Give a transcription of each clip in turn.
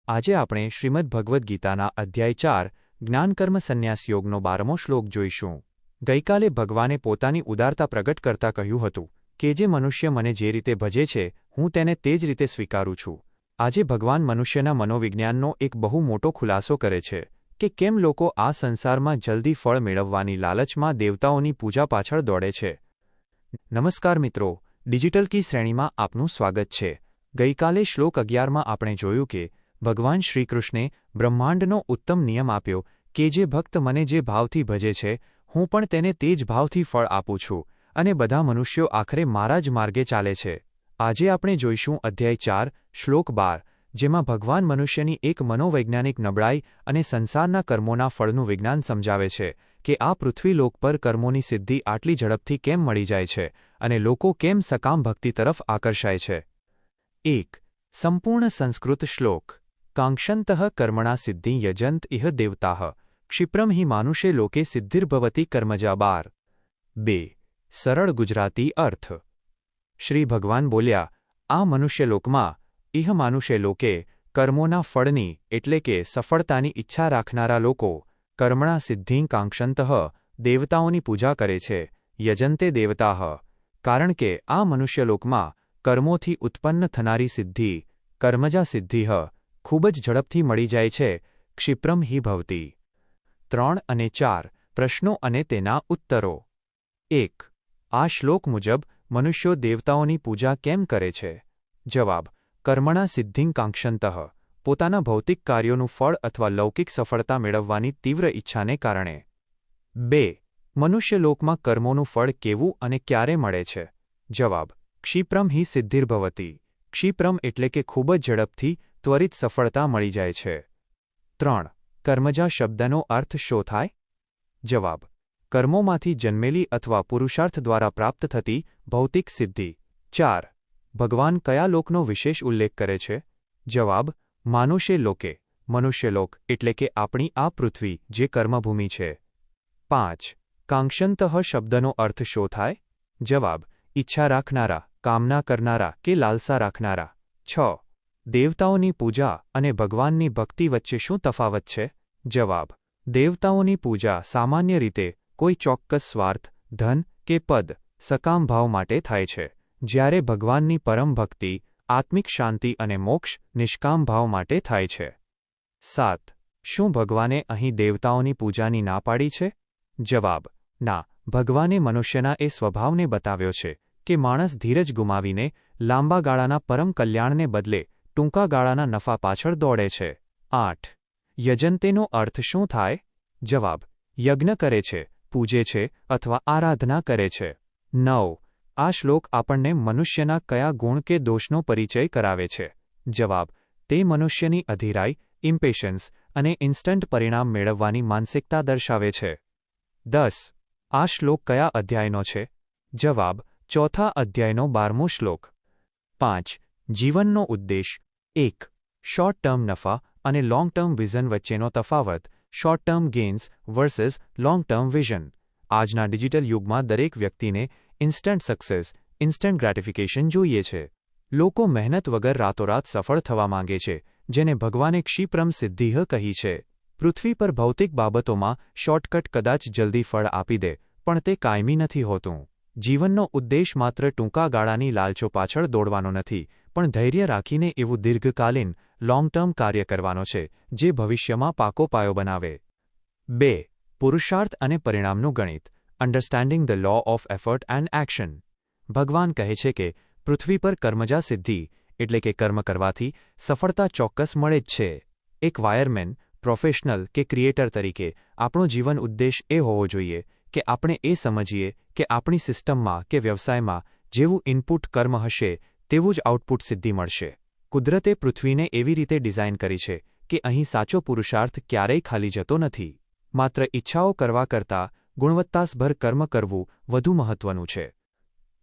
આજે આપણે શ્રીમદ ભગવદ્ ગીતાના અધ્યાય 4 જ્ઞાનકર્મ સંન્યાસ યોગનો 12મો શ્લોક જોઈશું। ગઈકાલે ભગવાને પોતાની ઉદારતા પ્રગટ કરતા કહ્યું હતું કે જે મનુષ્ય મને જે રીતે ભજે છે હું તેને તે જ રીતે સ્વીકારું છું। આજે ભગવાન મનુષ્યના મનોવિજ્ઞાનનો એક બહુ મોટો ખુલાસો કરે છે કે કેમ લોકો આ સંસારમાં જલ્દી ફળ મેળવવાની લાલચમાં દેવતાઓની પૂજા પાછળ દોડે છે। નમસ્કાર મિત્રો, ડિજિટલ કી શ્રેણીમાં આપનું સ્વાગત છે। ગઈકાલે શ્લોક 11માં આપણે જોયું કે ભગવાન શ્રીકૃષ્ણે બ્રહ્માંડનો ઉત્તમ નિયમ આપ્યો કે જે ભક્ત મને જે ભાવથી ભજે છે હું પણ તેને તે જ ભાવથી ફળ આપું છું અને બધા મનુષ્યો આખરે મારા જ માર્ગે ચાલે છે। આજે આપણે જોઈશું અધ્યાય 4 શ્લોક 12, જેમાં ભગવાન મનુષ્યની એક મનોવૈજ્ઞાનિક નબળાઈ અને સંસારના કર્મોના ફળનું વિજ્ઞાન સમજાવે છે કે આ પૃથ્વીલોક પર કર્મોની સિદ્ધિ આટલી ઝડપથી કેમ મળી જાય છે અને લોકો કેમ સકામ ભક્તિ તરફ આકર્ષાય છે। 1. સંપૂર્ણ સંસ્કૃત શ્લોક। કાંક્ષંતઃ કર્મણા સિદ્ધિ યજંત ઇહ દેવતાઃ ક્ષિપ્રમ હિ માનુષે લોકે સિદ્ધિર્ભવતી કર્મજા 12। 2. સરળ ગુજરાતી અર્થ। શ્રી ભગવાન બોલ્યા, આ મનુષ્યલોકમાં ઇહ માનુષે લોકે કર્મોના ફળની એટલે કે સફળતાની ઈચ્છા રાખનારા લોકો કર્મણા સિદ્ધિ કાંક્ષંતઃ દેવતાઓની પૂજા કરે છે, યજંતે દેવતાઃ કારણ કે આ મનુષ્યલોકમાં કર્મોથી ઉત્પન્ન થનારી સિદ્ધિ કર્મજા સિદ્ધિઃ ખૂબ જ ઝડપથી મળી જાય છે, ક્ષિપ્રમ હિ ભવતી। 3 અને 4 પ્રશ્નો અને તેના ઉત્તરો। 1. આ શ્લોક મુજબ મનુષ્યો દેવતાઓની પૂજા કેમ કરે છે? જવાબ: કર્મણા સિદ્ધિં કાંક્ષંતઃ પોતાના ભૌતિક કાર્યોનું ફળ અથવા લૌકિક સફળતા મેળવવાની તીવ્ર ઈચ્છાને કારણે। 2. મનુષ્યલોકમાં કર્મોનું ફળ કેવું અને ક્યારે મળે છે? જવાબ: ક્ષિપ્રમ હિ સિદ્ધિર્ભવતી ક્ષિપ્રમ એટલે કે ખૂબ જ ઝડપથી ત્વરિત સફળતા મળી જાય છે। 3. કર્મજા શબ્દનો અર્થ શો થાય? જવાબ: કર્મોમાંથી જન્મેલી અથવા પુરુષાર્થ દ્વારા પ્રાપ્ત થતી ભૌતિક સિદ્ધિ। 4. ભગવાન કયા લોકનો વિશેષ ઉલ્લેખ કરે છે? જવાબ: માનુષે લોકે મનુષ્યલોક એટલે કે આપણી આ પૃથ્વી જે કર્મભૂમિ છે। 5. કાંક્ષંતઃ શબ્દનો અર્થ શો થાય? જવાબ: ઈચ્છા રાખનારા, કામના કરનારા કે લાલસા રાખનારા। 6. દેવતાઓની પૂજા અને ભગવાનની ભક્તિ વચ્ચે શું તફાવત છે? જવાબ: દેવતાઓની પૂજા સામાન્ય રીતે કોઈ ચોક્કસ સ્વાર્થ, ધન કે પદ, સકામ ભાવ માટે થાય છે, જ્યારે ભગવાનની પરમ ભક્તિ, આત્મિક શાંતિ અને મોક્ષ નિષ્કામ ભાવ માટે થાય છે। 7. શું ભગવાને અહીં દેવતાઓની પૂજાની ના પાડી છે? જવાબ: ના, ભગવાને મનુષ્યના એ સ્વભાવને બતાવ્યો છે કે માણસ ધીરજ ગુમાવીને લાંબા ગાળાના પરમ કલ્યાણને બદલે ટૂંકા ગાળાના નફા પાછળ દોડે છે। 8. યજંતેનો અર્થ શું થાય? જવાબ: યજ્ઞ કરે છે, પૂજે છે અથવા આરાધના કરે છે। 9. આ શ્લોક આપણને મનુષ્યના કયા ગુણ કે દોષનો પરિચય કરાવે છે? જવાબ: તે મનુષ્યની અધીરાઈ, ઇમ્પેશન્સ અને ઇન્સ્ટન્ટ પરિણામ મેળવવાની માનસિકતા દર્શાવે છે। 10. આ શ્લોક કયા અધ્યાયનો છે? જવાબ: ચોથા અધ્યાયનો 12મો શ્લોક। 5. જીવનનો ઉદ્દેશ। 1. શોર્ટ ટર્મ નફા અને લોંગ ટર્મ વિઝન વચ્ચેનો તફાવત। Short term gains versus long term vision. આજના ડિજિટલ યુગમાં દરેક વ્યક્તિને ઇન્સ્ટન્ટ સક્સેસ, ઇન્સ્ટન્ટ ગ્રેટિફિકેશન જોઈએ છે। લોકો મહેનત વગર રાતોરાત સફળ થવા માંગે છે, જેને ભગવાને ક્ષિપ્રમ સિદ્ધિઃ કહી છે। પૃથ્વી પર ભૌતિક બાબતોમાં શોર્ટકટ કદાચ જલ્દી ફળ આપી દે, પણ તે કાયમી નથી હોતું। જીવનનો ઉદ્દેશ માત્ર ટૂંકા ગાળાની લાલચો પાછળ દોડવાનો નથી, પણ ધૈર્ય રાખીને એવું દીર્ઘકાલીન, લોંગ ટર્મ કાર્ય કરવાનો છે જે ભવિષ્યમાં પાકો પાયો બનાવે। 2. પુરુષાર્થ અને પરિણામનું ગણિત। Understanding the law of effort and action. ભગવાન કહે છે કે પૃથ્વી પર કર્મજા સિદ્ધિ એટલે કે કર્મ કરવાથી સફળતા ચોક્કસ મળે જ છે। એક વાયરમેન, પ્રોફેશનલ કે ક્રિએટર તરીકે આપણો જીવન ઉદ્દેશ એ હોવો જોઈએ કે આપણે એ સમજીએ કે આપણી સિસ્ટમમાં કે વ્યવસાયમાં જેવું ઇનપુટ કર્મ હશે તેવું જ આઉટપુટ સિદ્ધિ મળશે। કુદરતે પૃથ્વીને એવી રીતે ડિઝાઇન કરી છે કે અહીં સાચો પુરુષાર્થ ક્યારેય ખાલી જતો નથી। માત્ર ઈચ્છાઓ કરવા કરતાં ગુણવત્તાસભર કર્મ કરવું વધુ મહત્વનું છે।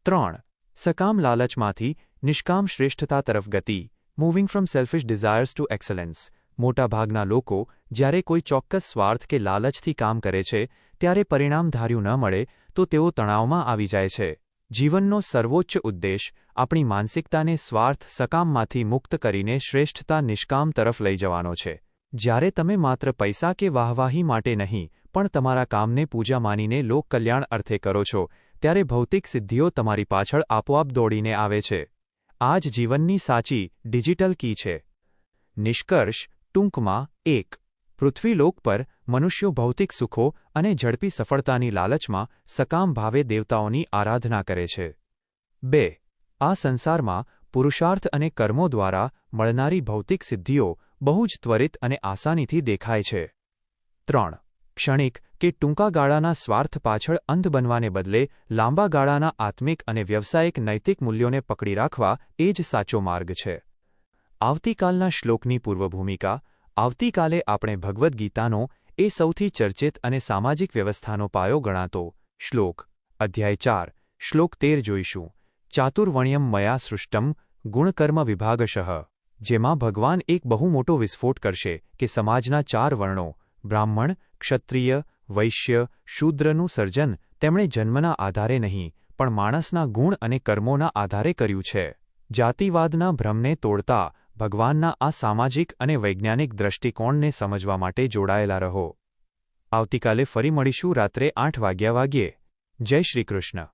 3. સકામ લાલચમાંથી નિષ્કામ શ્રેષ્ઠતા તરફ ગતિ। Moving from selfish desires to excellence. મોટાભાગના લોકો જ્યારે કોઈ ચોક્કસ સ્વાર્થ કે લાલચથી કામ કરે છે ત્યારે પરિણામ ધાર્યું ન મળે તો તેઓ તણાવમાં આવી જાય છે। જીવનનો સર્વોચ્ચ ઉદ્દેશ આપણી માનસિકતાને સ્વાર્થ સકામમાંથી મુક્ત કરીને શ્રેષ્ઠતા નિષ્કામ તરફ લઈ જવાનો છે. જ્યારે તમે માત્ર પૈસા કે વાહવાહી માટે નહીં પણ તમારા કામને પૂજા માનીને લોકકલ્યાણ અર્થે કરો છો, ત્યારે ભૌતિક સિદ્ધિઓ તમારી પાછળ આપોઆપ દોડીને આવે છે. આ જ જીવનની સાચી ડિજિટલ કી છે. નિષ્કર્ષ ટૂંકમાં 1. પૃથ્વીલોક પર મનુષ્યો ભૌતિક સુખો અને ઝડપી સફળતાની લાલચમાં સકામ ભાવે દેવતાઓની આરાધના કરે છે. 2. આ સંસારમાં પુરુષાર્થ અને કર્મો દ્વારા મળનારી ભૌતિક સિદ્ધિઓ બહુ જ ત્વરિત અને આસાનીથી દેખાય છે. 3. ક્ષણિક કે ટૂંકા ગાળાના સ્વાર્થ પાછળ અંધ બનવાને બદલે લાંબા ગાળાના આત્મિક અને વ્યવસાયિક નૈતિક મૂલ્યોને પકડી રાખવા એ જ સાચો માર્ગ છે. આવતીકાલના શ્લોકની પૂર્વભૂમિકા. આવતીકાલે આપણે ભગવદ્ ગીતાનો એ સૌથી ચર્ચિત અને સામાજિક વ્યવસ્થાનો પાયો ગણાતો શ્લોક અધ્યાય 4 શ્લોક 13 જોઈશું. ચાતુર્વણ્યમ મયા સૃષ્ટમ ગુણકર્મ વિભાગશઃ, જેમાં ભગવાન એક બહુ મોટો વિસ્ફોટ કરશે કે સમાજના 4 વર્ણો બ્રાહ્મણ, ક્ષત્રિય, વૈશ્ય, શૂદ્રનું સર્જન તેમણે જન્મના આધારે નહીં પણ માણસના ગુણ અને કર્મોના આધારે કર્યું છે. જાતિવાદના ભ્રમને તોડતા ભગવાનના આ સામાજિક અને વૈજ્ઞાનિક દ્રષ્ટિકોણને સમજવા માટે જોડાયેલા રહો. આવતીકાલે ફરી મળીશું રાત્રે 8 વાગ્યે. જય શ્રી કૃષ્ણ.